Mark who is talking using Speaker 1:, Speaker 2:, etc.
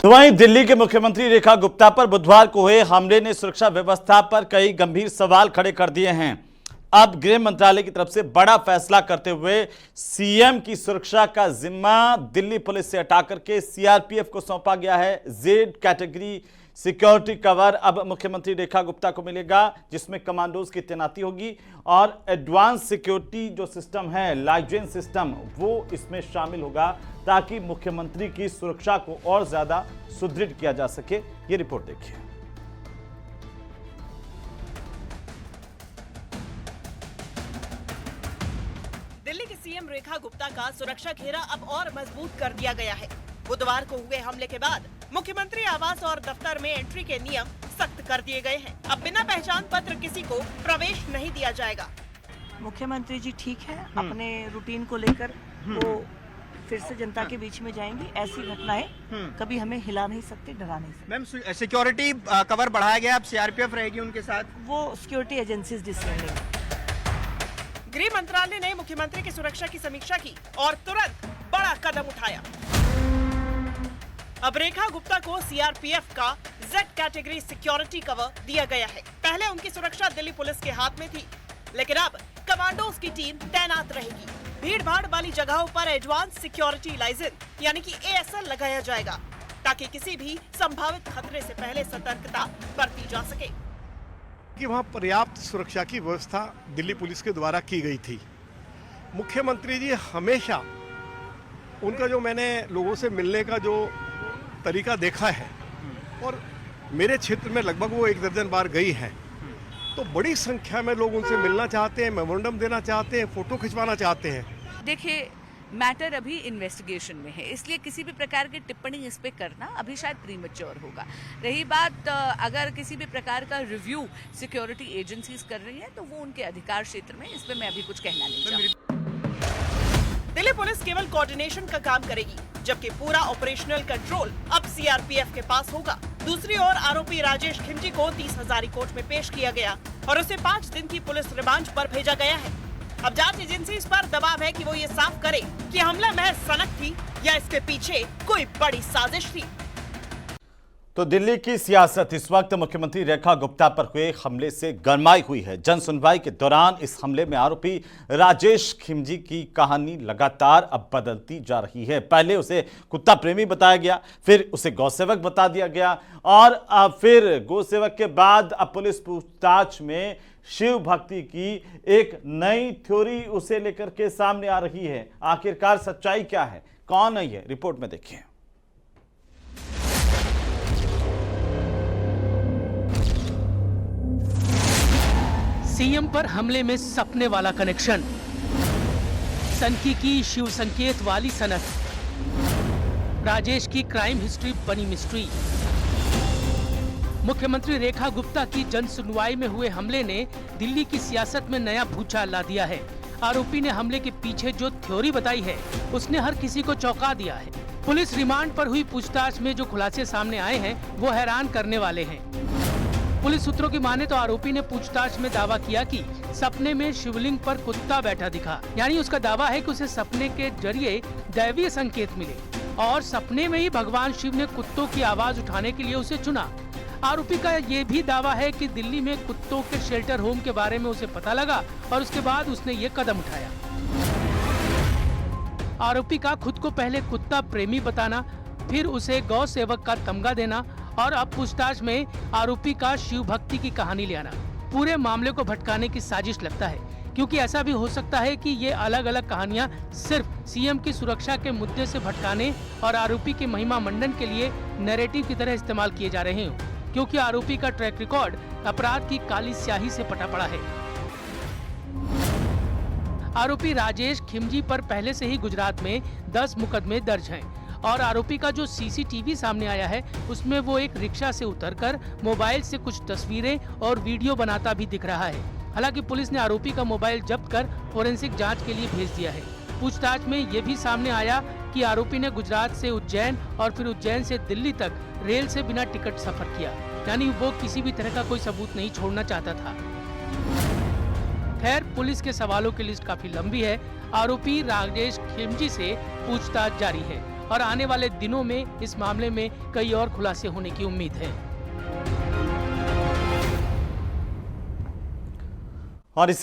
Speaker 1: तो वहीं दिल्ली के मुख्यमंत्री रेखा गुप्ता पर बुधवार को हुए हमले ने सुरक्षा व्यवस्था पर कई गंभीर सवाल खड़े कर दिए हैं। अब गृह मंत्रालय की तरफ से बड़ा फैसला करते हुए सीएम की सुरक्षा का जिम्मा दिल्ली पुलिस से हटा करके सीआरपीएफ को सौंपा गया है। जेड कैटेगरी सिक्योरिटी कवर अब मुख्यमंत्री रेखा गुप्ता को मिलेगा, जिसमें कमांडोज की तैनाती होगी और एडवांस सिक्योरिटी जो सिस्टम है, लाइजेंस सिस्टम, वो इसमें शामिल होगा ताकि मुख्यमंत्री की सुरक्षा को और ज्यादा सुदृढ़ किया जा सके। ये रिपोर्ट देखिए।
Speaker 2: दिल्ली की सीएम रेखा गुप्ता का सुरक्षा घेरा अब और मजबूत कर दिया गया है। बुधवार को हुए हमले के बाद मुख्यमंत्री आवास और दफ्तर में एंट्री के नियम सख्त कर दिए गए हैं। अब बिना पहचान पत्र किसी को प्रवेश नहीं दिया जाएगा।
Speaker 3: मुख्यमंत्री जी ठीक है, अपने रूटीन को लेकर वो फिर से जनता के बीच में जाएंगी। ऐसी घटनाएं कभी हमें हिला नहीं सकती, डरा नहीं सकती।
Speaker 4: मैम, सिक्योरिटी कवर बढ़ाया गया, अब सीआरपीएफ रहेगी उनके साथ।
Speaker 3: वो सिक्योरिटी एजेंसीज डिसीजन लेंगी।
Speaker 2: गृह मंत्रालय ने मुख्यमंत्री की सुरक्षा की समीक्षा की और तुरंत बड़ा कदम उठाया। अब रेखा गुप्ता को सीआरपीएफ का जेड कैटेगरी सिक्योरिटी कवर दिया गया है। पहले उनकी सुरक्षा दिल्ली पुलिस के हाथ में थी, लेकिन अब कमांडोज की टीम तैनात रहेगी। भीड़ भाड़ वाली जगहों पर एडवांस सिक्योरिटी लाइसेंस यानी कि एएसएल लगाया जाएगा, ताकि किसी भी संभावित खतरे से पहले सतर्कता बरती जा सके।
Speaker 5: कि वहाँ पर्याप्त सुरक्षा की व्यवस्था दिल्ली पुलिस के द्वारा की गई थी। मुख्यमंत्री जी हमेशा उनका जो मैंने लोगों से मिलने का जो तरीका देखा है, और मेरे क्षेत्र में लगभग वो 1 दर्जन बार गई हैं, तो बड़ी संख्या में लोग उनसे मिलना चाहते हैं, मेमोरेंडम देना चाहते हैं, फोटो खिंचवाना चाहते हैं।
Speaker 6: देखिए, मैटर अभी इन्वेस्टिगेशन में है, इसलिए किसी भी प्रकार की टिप्पणी इस पे करना अभी शायद प्रीमेच्योर होगा। रही बात अगर किसी भी प्रकार का रिव्यू सिक्योरिटी एजेंसीज कर रही हैं, तो वो उनके अधिकार क्षेत्र में, इस पे मैं अभी कुछ कहना नहीं चाहूँगी।
Speaker 2: दिल्ली पुलिस केवल कोऑर्डिनेशन का काम करेगी, जबकि पूरा ऑपरेशनल कंट्रोल अब सीआरपीएफ के पास होगा। दूसरी ओर आरोपी राजेश खिमजी को 30 हजारी कोर्ट में पेश किया गया और उसे 5 दिन की पुलिस रिमांड पर भेजा गया है। अब जांच एजेंसी इस पर दबाव है कि वो ये साफ करे कि हमला महज सनक थी या इसके पीछे कोई बड़ी साजिश थी।
Speaker 1: तो दिल्ली की सियासत इस वक्त मुख्यमंत्री रेखा गुप्ता पर हुए हमले से गरमाई हुई है। जन सुनवाई के दौरान इस हमले में आरोपी राजेश खिमजी की कहानी लगातार अब बदलती जा रही है। पहले उसे कुत्ता प्रेमी बताया गया, फिर उसे गौसेवक बता दिया गया और फिर गौसेवक के बाद अब पुलिस पूछताछ में शिव भक्ति की एक नई थ्योरी उसे लेकर के सामने आ रही है। आखिरकार सच्चाई क्या है, कौन है ये, रिपोर्ट में देखिए।
Speaker 7: सीएम पर हमले में सपने वाला कनेक्शन, सनकी की शिव संकेत वाली सनक, राजेश की क्राइम हिस्ट्री बनी मिस्ट्री। मुख्यमंत्री रेखा गुप्ता की जन सुनवाई में हुए हमले ने दिल्ली की सियासत में नया भूचाल ला दिया है। आरोपी ने हमले के पीछे जो थ्योरी बताई है, उसने हर किसी को चौंका दिया है। पुलिस रिमांड पर हुई पूछताछ में जो खुलासे सामने आए हैं, वो हैरान करने वाले हैं। पुलिस सूत्रों की माने तो आरोपी ने पूछताछ में दावा किया कि सपने में शिवलिंग पर कुत्ता बैठा दिखा। यानी उसका दावा है कि उसे सपने के जरिए दैवीय संकेत मिले और सपने में ही भगवान शिव ने कुत्तों की आवाज उठाने के लिए उसे चुना। आरोपी का ये भी दावा है कि दिल्ली में कुत्तों के शेल्टर होम के बारे में उसे पता लगा और उसके बाद उसने ये कदम उठाया। आरोपी का खुद को पहले कुत्ता प्रेमी बताना, फिर उसे गौ सेवक का तमगा देना और अब पूछताछ में आरोपी का शिव भक्ति की कहानी ले आना पूरे मामले को भटकाने की साजिश लगता है, क्योंकि ऐसा भी हो सकता है कि ये अलग अलग कहानियां सिर्फ सीएम की सुरक्षा के मुद्दे से भटकाने और आरोपी के महिमा मंडन के लिए नैरेटिव की तरह इस्तेमाल किए जा रहे हों, क्योंकि आरोपी का ट्रैक रिकॉर्ड अपराध की काली स्याही से पटा पड़ा है। आरोपी राजेश खिमजी पर पहले से ही गुजरात में 10 मुकदमे दर्ज हैं और आरोपी का जो सीसीटीवी सामने आया है, उसमें वो एक रिक्शा से उतरकर मोबाइल से कुछ तस्वीरें और वीडियो बनाता भी दिख रहा है। हालांकि पुलिस ने आरोपी का मोबाइल जब्त कर फोरेंसिक जांच के लिए भेज दिया है। पूछताछ में ये भी सामने आया कि आरोपी ने गुजरात से उज्जैन और फिर उज्जैन से दिल्ली तक रेल से बिना टिकट सफर किया, यानी वो किसी भी तरह का कोई सबूत नहीं छोड़ना चाहता था। खैर, पुलिस के सवालों की लिस्ट काफी लंबी है। आरोपी राजेश खिमजी से पूछताछ जारी है और आने वाले दिनों में इस मामले में कई और खुलासे होने की उम्मीद है।
Speaker 1: और इसी